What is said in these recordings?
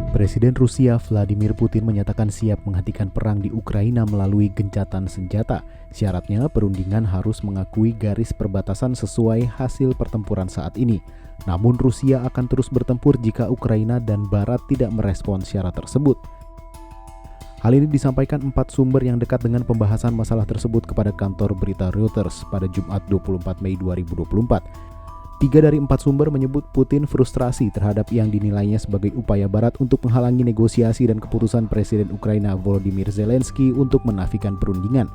Presiden Rusia Vladimir Putin menyatakan siap menghentikan perang di Ukraina melalui gencatan senjata. Syaratnya, perundingan harus mengakui garis perbatasan sesuai hasil pertempuran saat ini. Namun Rusia akan terus bertempur jika Ukraina dan Barat tidak merespons syarat tersebut. Hal ini disampaikan 4 sumber yang dekat dengan pembahasan masalah tersebut kepada kantor berita Reuters pada Jumat 24 Mei 2024. 3 dari 4 sumber menyebut Putin frustrasi terhadap yang dinilainya sebagai upaya Barat untuk menghalangi negosiasi dan keputusan Presiden Ukraina Volodymyr Zelensky untuk menafikan perundingan.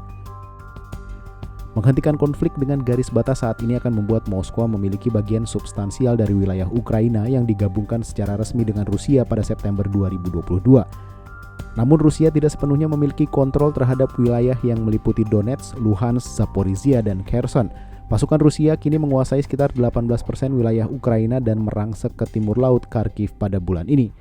Menghentikan konflik dengan garis batas saat ini akan membuat Moskwa memiliki bagian substansial dari wilayah Ukraina yang digabungkan secara resmi dengan Rusia pada September 2022. Namun Rusia tidak sepenuhnya memiliki kontrol terhadap wilayah yang meliputi Donetsk, Luhansk, Zaporizhia, dan Kherson. Pasukan Rusia kini menguasai sekitar 18% wilayah Ukraina dan merangsek ke timur laut Kharkiv pada bulan ini.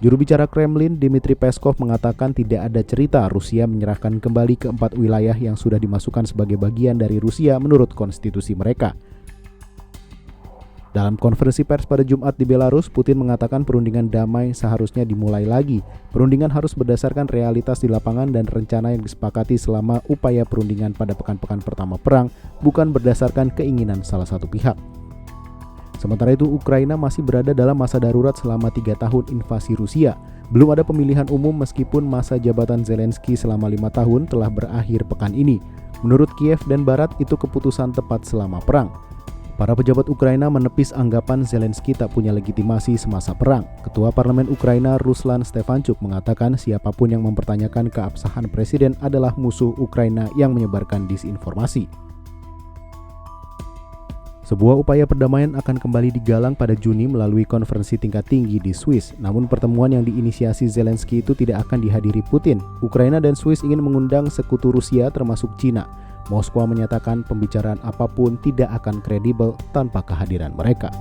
Juru bicara Kremlin Dmitry Peskov mengatakan tidak ada cerita Rusia menyerahkan kembali ke 4 wilayah yang sudah dimasukkan sebagai bagian dari Rusia menurut konstitusi mereka. Dalam konferensi pers pada Jumat di Belarus, Putin mengatakan perundingan damai seharusnya dimulai lagi. Perundingan harus berdasarkan realitas di lapangan dan rencana yang disepakati selama upaya perundingan pada pekan-pekan pertama perang, bukan berdasarkan keinginan salah satu pihak. Sementara itu, Ukraina masih berada dalam masa darurat selama 3 tahun invasi Rusia. Belum ada pemilihan umum meskipun masa jabatan Zelensky selama 5 tahun telah berakhir pekan ini. Menurut Kiev dan Barat, itu keputusan tepat selama perang. Para pejabat Ukraina menepis anggapan Zelensky tak punya legitimasi semasa perang. Ketua Parlemen Ukraina Ruslan Stefanchuk mengatakan siapapun yang mempertanyakan keabsahan presiden adalah musuh Ukraina yang menyebarkan disinformasi. Sebuah upaya perdamaian akan kembali digalang pada Juni melalui konferensi tingkat tinggi di Swiss. Namun pertemuan yang diinisiasi Zelensky itu tidak akan dihadiri Putin. Ukraina dan Swiss ingin mengundang sekutu Rusia termasuk Cina. Moskwa menyatakan pembicaraan apapun tidak akan kredibel tanpa kehadiran mereka.